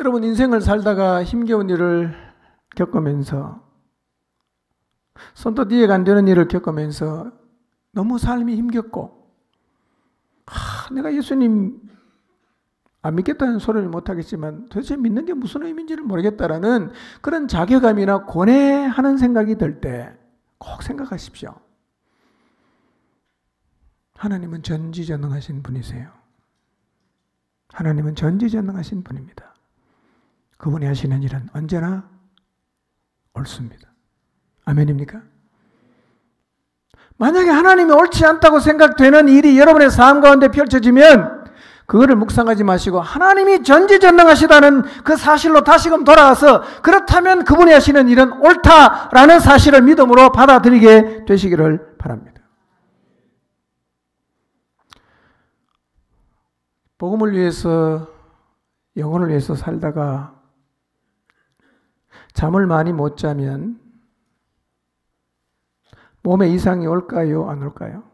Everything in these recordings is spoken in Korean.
여러분, 인생을 살다가 힘겨운 일을 겪으면서, 손도 뒤에가 안 되는 일을 겪으면서 너무 삶이 힘겹고, 내가 예수님 안 믿겠다는 소리를 못하겠지만 도대체 믿는 게 무슨 의미인지를 모르겠다라는 그런 자괴감이나 고뇌하는 생각이 들 때 꼭 생각하십시오. 하나님은 전지전능하신 분이세요. 하나님은 전지전능하신 분입니다. 그분이 하시는 일은 언제나 옳습니다. 아멘입니까? 만약에 하나님이 옳지 않다고 생각되는 일이 여러분의 삶 가운데 펼쳐지면 그거를 묵상하지 마시고 하나님이 전지전능하시다는 그 사실로 다시금 돌아가서 그렇다면 그분이 하시는 일은 옳다라는 사실을 믿음으로 받아들이게 되시기를 바랍니다. 복음을 위해서, 영혼을 위해서 살다가 잠을 많이 못 자면 몸에 이상이 올까요? 안 올까요?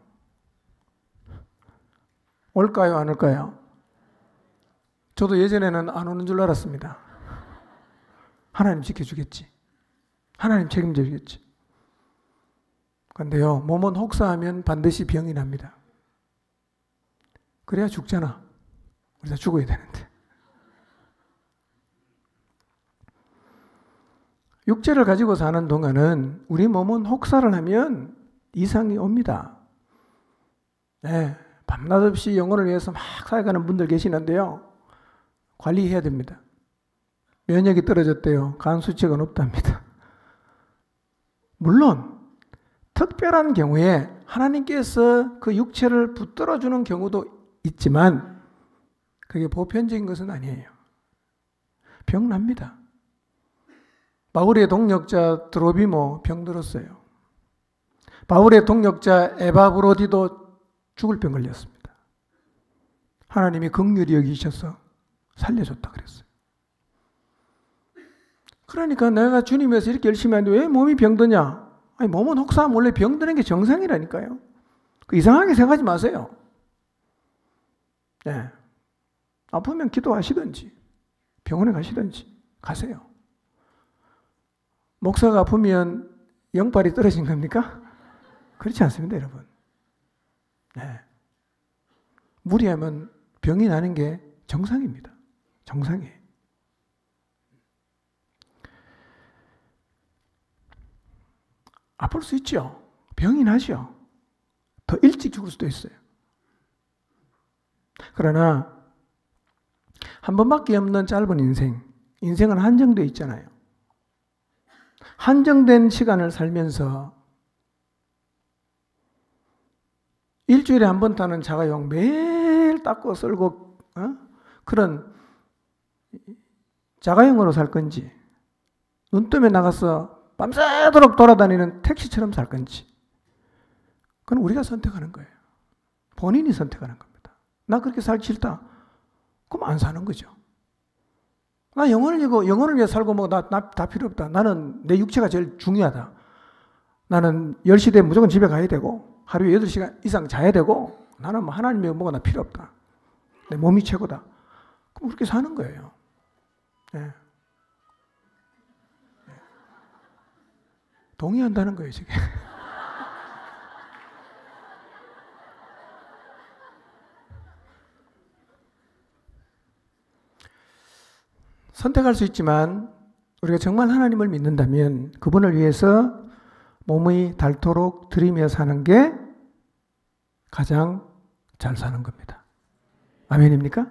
올까요? 안 올까요? 저도 예전에는 안 오는 줄 알았습니다. 하나님 지켜주겠지. 하나님 책임져 주겠지. 그런데요, 몸은 혹사하면 반드시 병이 납니다. 그래야 죽잖아. 우리 다 죽어야 되는데. 육체를 가지고 사는 동안은 우리 몸은 혹사를 하면 이상이 옵니다. 네, 밤낮 없이 영혼을 위해서 막 살아가는 분들 계시는데요. 관리해야 됩니다. 면역이 떨어졌대요. 간 수치가 높답니다. 물론 특별한 경우에 하나님께서 그 육체를 붙들어주는 경우도 있지만 그게 보편적인 것은 아니에요. 병 납니다. 바울의 동역자 드로비모 병 들었어요. 바울의 동역자 에바브로디도 죽을 병 걸렸습니다. 하나님이 긍휼히 여기셔서 살려줬다 그랬어요. 그러니까 내가 주님 위해서 이렇게 열심히 하는데 왜 몸이 병드냐? 아니, 몸은 혹사하면 원래 병드는 게 정상이라니까요. 이상하게 생각하지 마세요. 네. 아프면 기도하시든지 병원에 가시든지 가세요. 목사가 아프면 영빨이 떨어진 겁니까? 그렇지 않습니다, 여러분. 네. 무리하면 병이 나는 게 정상입니다. 정상이에요. 아플 수 있죠. 병이 나죠. 더 일찍 죽을 수도 있어요. 그러나 한 번밖에 없는 짧은 인생은 한정되어 있잖아요. 한정된 시간을 살면서 일주일에 한 번 타는 자가용 매일 닦고 쓸고 그런 자가용으로 살 건지, 눈 뜨면 나가서 밤새도록 돌아다니는 택시처럼 살 건지, 그건 우리가 선택하는 거예요. 본인이 선택하는 겁니다. 나 그렇게 살기 싫다. 그럼 안 사는 거죠. 나 영혼을 위해 살고 뭐 나 다 필요 없다. 나는 내 육체가 제일 중요하다. 나는 10시 되면 무조건 집에 가야 되고 하루에 8시간 이상 자야 되고 나는 뭐 하나님의 뭐가 나 필요 없다. 내 몸이 최고다. 그럼 그렇게 사는 거예요. 네. 동의한다는 거예요, 지금. 선택할 수 있지만 우리가 정말 하나님을 믿는다면 그분을 위해서 몸이 닳도록 드리며 사는 게 가장 잘 사는 겁니다. 아멘입니까?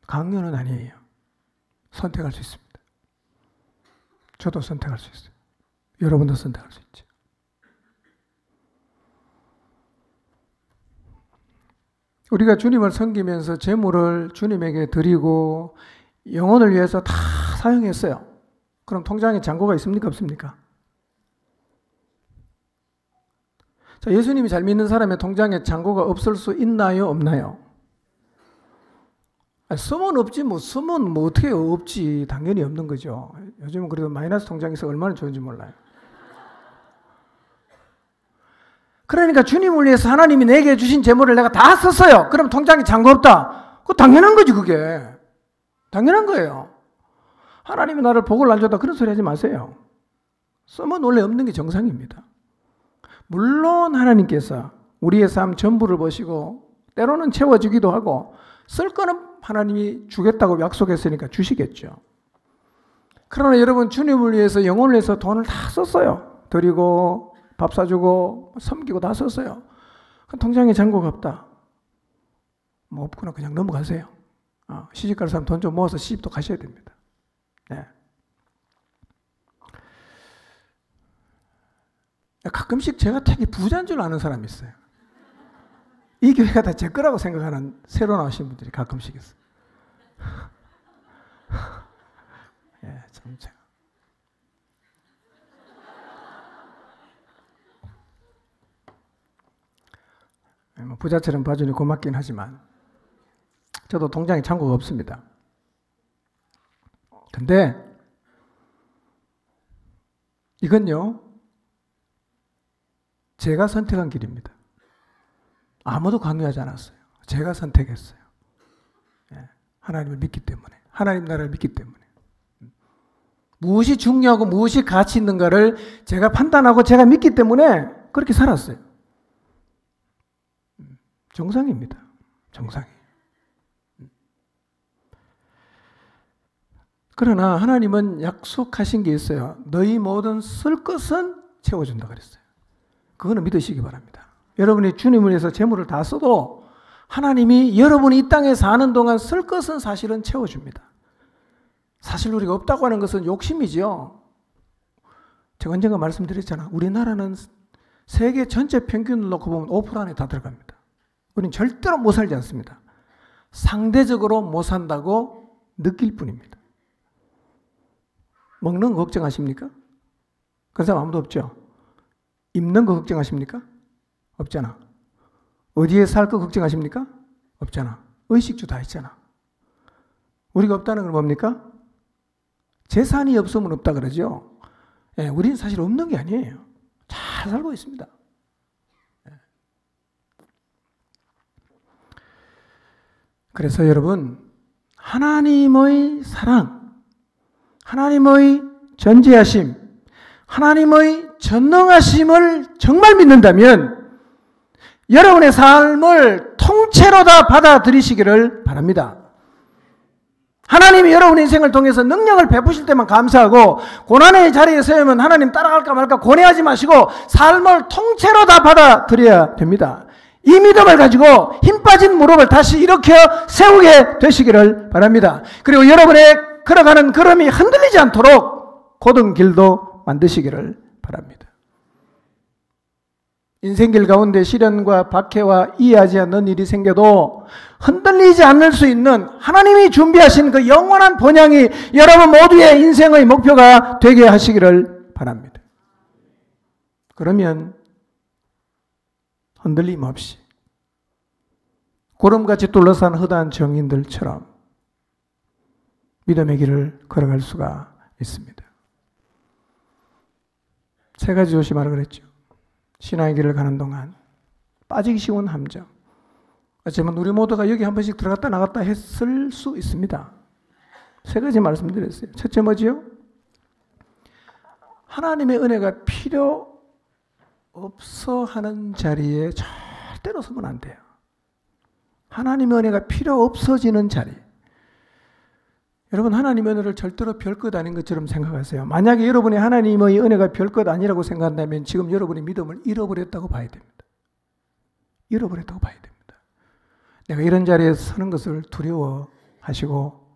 강요는 아니에요. 선택할 수 있습니다. 저도 선택할 수 있어요. 여러분도 선택할 수 있죠. 우리가 주님을 섬기면서 재물을 주님에게 드리고 영혼을 위해서 다 사용했어요. 그럼 통장에 잔고가 있습니까? 없습니까? 자, 예수님이 잘 믿는 사람의 통장에 잔고가 없을 수 있나요? 없나요? 아니, 쓰면 없지, 쓰면 어떻게 없지. 당연히 없는 거죠. 요즘은 그래도 마이너스 통장에서 얼마나 좋은지 몰라요. 그러니까 주님을 위해서 하나님이 내게 주신 재물을 내가 다 썼어요. 그럼 통장에 잔고 없다. 그거 당연한 거지, 그게. 당연한 거예요. 하나님이 나를 복을 안 줬다 그런 소리 하지 마세요. 쓰면 원래 없는 게 정상입니다. 물론 하나님께서 우리의 삶 전부를 보시고 때로는 채워주기도 하고 쓸 거는 하나님이 주겠다고 약속했으니까 주시겠죠. 그러나 여러분 주님을 위해서 영혼을 위해서 돈을 다 썼어요. 드리고 밥 사주고 섬기고 다 썼어요. 통장에 잔고가 없다. 뭐 없구나 그냥 넘어가세요. 시집갈 사람 돈 좀 모아서 시집도 가셔야 됩니다. 네. 가끔씩 제가 되게 부자인 줄 아는 사람이 있어요. 이 교회가 다 제 거라고 생각하는 새로 나오신 분들이 가끔씩 있어요. 예, 참 제가. 부자처럼 봐주니 고맙긴 하지만 저도 통장에 잔고가 없습니다. 근데 이건요 제가 선택한 길입니다. 아무도 강요하지 않았어요. 제가 선택했어요. 예, 하나님을 믿기 때문에, 하나님 나라를 믿기 때문에. 무엇이 중요하고 무엇이 가치 있는가를 제가 판단하고 제가 믿기 때문에 그렇게 살았어요. 정상입니다. 정상이에요. 그러나 하나님은 약속하신 게 있어요. 너희 모든 쓸 것은 채워준다 그랬어요. 그거는 믿으시기 바랍니다. 여러분이 주님을 위해서 재물을 다 써도 하나님이 여러분이 이 땅에 사는 동안 쓸 것은 사실은 채워줍니다. 사실 우리가 없다고 하는 것은 욕심이지요. 제가 언젠가 말씀드렸잖아. 우리나라는 세계 전체 평균을 놓고 보면 5% 안에 다 들어갑니다. 우리는 절대로 못 살지 않습니다. 상대적으로 못 산다고 느낄 뿐입니다. 먹는 거 걱정하십니까? 그런 사람 아무도 없죠? 입는 거 걱정하십니까? 없잖아. 어디에 살 거 걱정하십니까? 없잖아. 의식주 다 있잖아. 우리가 없다는 건 뭡니까? 재산이 없으면 없다 그러죠. 예, 우리는 사실 없는 게 아니에요. 잘 살고 있습니다. 예. 그래서 여러분 하나님의 사랑, 하나님의 전지하심, 하나님의 전능하심을 정말 믿는다면 여러분의 삶을 통째로 다 받아들이시기를 바랍니다. 하나님이 여러분의 인생을 통해서 능력을 베푸실 때만 감사하고 고난의 자리에 서면 하나님 따라갈까 말까 고뇌하지 마시고 삶을 통째로 다 받아들여야 됩니다. 이 믿음을 가지고 힘 빠진 무릎을 다시 일으켜 세우게 되시기를 바랍니다. 그리고 여러분의 걸어가는 걸음이 흔들리지 않도록 곧은 길도 만드시기를 바랍니다. 인생길 가운데 시련과 박해와 이해하지 않는 일이 생겨도 흔들리지 않을 수 있는 하나님이 준비하신 그 영원한 본향이 여러분 모두의 인생의 목표가 되게 하시기를 바랍니다. 그러면 흔들림 없이 구름같이 둘러싼 허다한 정인들처럼 믿음의 길을 걸어갈 수가 있습니다. 세 가지 조심하라 그랬죠. 신앙의 길을 가는 동안 빠지기 쉬운 함정. 어쩌면 우리 모두가 여기 한 번씩 들어갔다 나갔다 했을 수 있습니다. 세 가지 말씀드렸어요. 첫째 뭐지요? 하나님의 은혜가 필요 없어 하는 자리에 절대로 서면 안 돼요. 하나님의 은혜가 필요 없어지는 자리. 여러분 하나님의 은혜를 절대로 별것 아닌 것처럼 생각하세요. 만약에 여러분이 하나님의 은혜가 별것 아니라고 생각한다면 지금 여러분의 믿음을 잃어버렸다고 봐야 됩니다. 잃어버렸다고 봐야 됩니다. 내가 이런 자리에 서는 것을 두려워하시고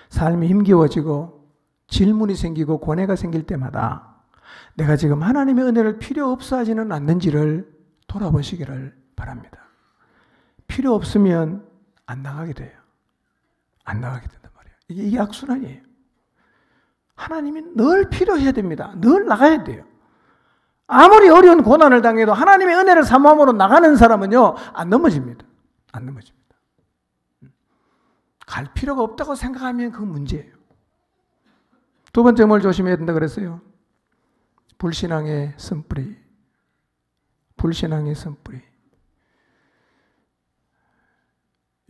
삶이 힘겨워지고 질문이 생기고 고뇌가 생길 때마다 내가 지금 하나님의 은혜를 필요 없어 하지는 않는지를 돌아보시기를 바랍니다. 필요 없으면 안 나가게 돼요. 안 나가게 된단 말이에요. 이게 악순환이에요. 하나님이 늘 필요해야 됩니다. 늘 나가야 돼요. 아무리 어려운 고난을 당해도 하나님의 은혜를 사모함으로 나가는 사람은요, 안 넘어집니다. 안 넘어집니다. 갈 필요가 없다고 생각하면 그건 문제예요. 두 번째 뭘 조심해야 된다 그랬어요? 불신앙의 쓴뿌리. 불신앙의 쓴뿌리.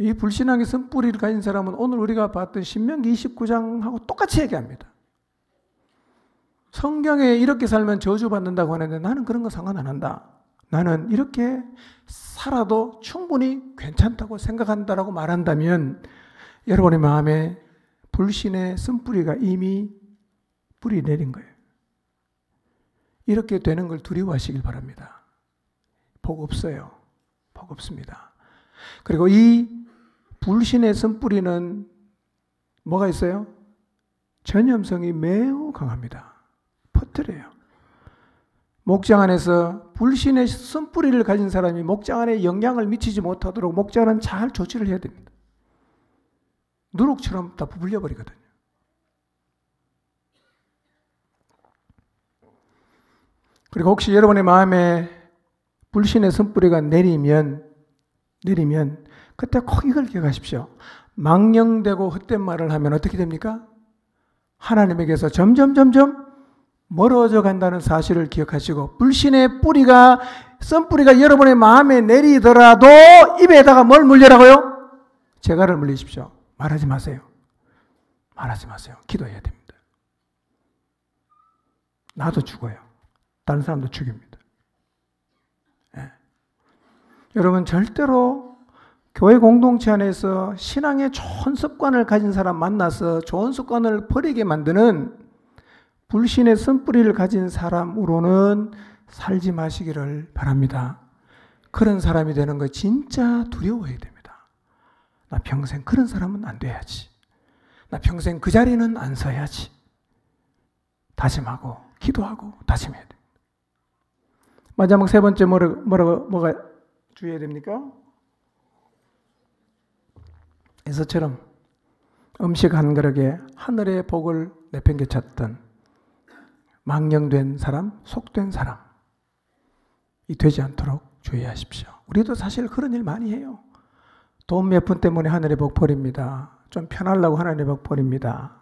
이 불신앙의 쓴뿌리를 가진 사람은 오늘 우리가 봤던 신명기 29장하고 똑같이 얘기합니다. 성경에 이렇게 살면 저주받는다고 하는데 나는 그런 거 상관 안 한다. 나는 이렇게 살아도 충분히 괜찮다고 생각한다라고 말한다면 여러분의 마음에 불신의 쓴뿌리가 이미 뿌리 내린 거예요. 이렇게 되는 걸 두려워하시길 바랍니다. 복 없어요. 복 없습니다. 그리고 이 불신의 쓴뿌리는 뭐가 있어요? 전염성이 매우 강합니다. 퍼뜨려요. 목장 안에서 불신의 쓴뿌리를 가진 사람이 목장 안에 영향을 미치지 못하도록 목장은 잘 조치를 해야 됩니다. 누룩처럼 다 부풀려 버리거든요. 그리고 혹시 여러분의 마음에 불신의 쓴뿌리가 내리면 그때 꼭 이걸 기억하십시오. 망령되고 헛된 말을 하면 어떻게 됩니까? 하나님에게서 점점 멀어져 간다는 사실을 기억하시고 불신의 뿌리가 쓴뿌리가 여러분의 마음에 내리더라도 입에다가 뭘 물려라고요? 재갈을 물리십시오. 말하지 마세요. 말하지 마세요. 기도해야 됩니다. 나도 죽어요. 다른 사람도 죽입니다. 네. 여러분 절대로 교회 공동체 안에서 신앙의 좋은 습관을 가진 사람 만나서 좋은 습관을 버리게 만드는 불신의 쓴뿌리를 가진 사람으로는 살지 마시기를 바랍니다. 그런 사람이 되는 거 진짜 두려워해야 됩니다. 나 평생 그런 사람은 안 돼야지. 나 평생 그 자리는 안 서야지. 다짐하고 기도하고 다짐해야 됩니다. 마지막 세 번째 뭐가 주의해야 됩니까? 에서처럼 음식 한 그릇에 하늘의 복을 내팽개쳤던 망령된 사람, 속된 사람이 되지 않도록 주의하십시오. 우리도 사실 그런 일 많이 해요. 돈 몇 푼 때문에 하늘의 복 버립니다. 좀 편하려고 하늘의 복 버립니다.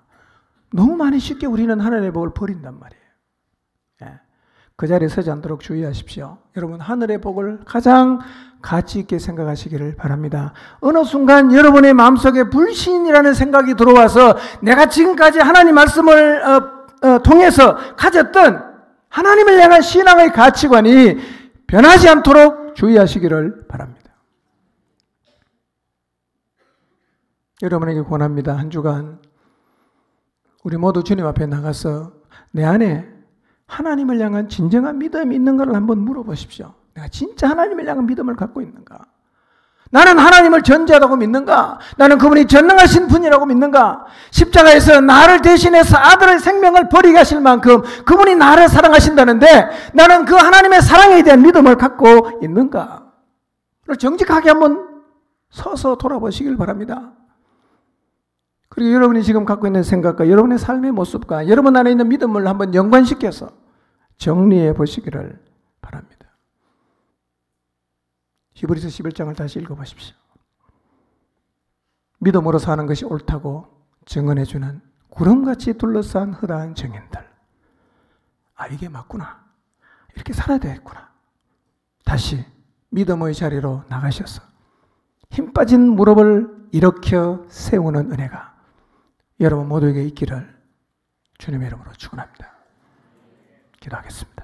너무 많이 쉽게 우리는 하늘의 복을 버린단 말이에요. 예. 그 자리에 서지 않도록 주의하십시오. 여러분 하늘의 복을 가장 가치 있게 생각하시기를 바랍니다. 어느 순간 여러분의 마음속에 불신이라는 생각이 들어와서 내가 지금까지 하나님 말씀을 통해서 가졌던 하나님을 향한 신앙의 가치관이 변하지 않도록 주의하시기를 바랍니다. 여러분에게 권합니다. 한 주간 우리 모두 주님 앞에 나가서 내 안에 하나님을 향한 진정한 믿음이 있는가를 한번 물어보십시오. 내가 진짜 하나님을 향한 믿음을 갖고 있는가? 나는 하나님을 전지하다고 믿는가? 나는 그분이 전능하신 분이라고 믿는가? 십자가에서 나를 대신해서 아들의 생명을 버리게 하실 만큼 그분이 나를 사랑하신다는데 나는 그 하나님의 사랑에 대한 믿음을 갖고 있는가? 정직하게 한번 서서 돌아보시길 바랍니다. 그리고 여러분이 지금 갖고 있는 생각과 여러분의 삶의 모습과 여러분 안에 있는 믿음을 한번 연관시켜서 정리해 보시기를 바랍니다. 히브리서 11장을 다시 읽어보십시오. 믿음으로 사는 것이 옳다고 증언해주는 구름같이 둘러싼 허다한 증인들. 아, 이게 맞구나. 이렇게 살아야 되겠구나. 다시 믿음의 자리로 나가셔서 힘 빠진 무릎을 일으켜 세우는 은혜가 여러분 모두에게 있기를 주님의 이름으로 축원합니다. 기도하겠습니다.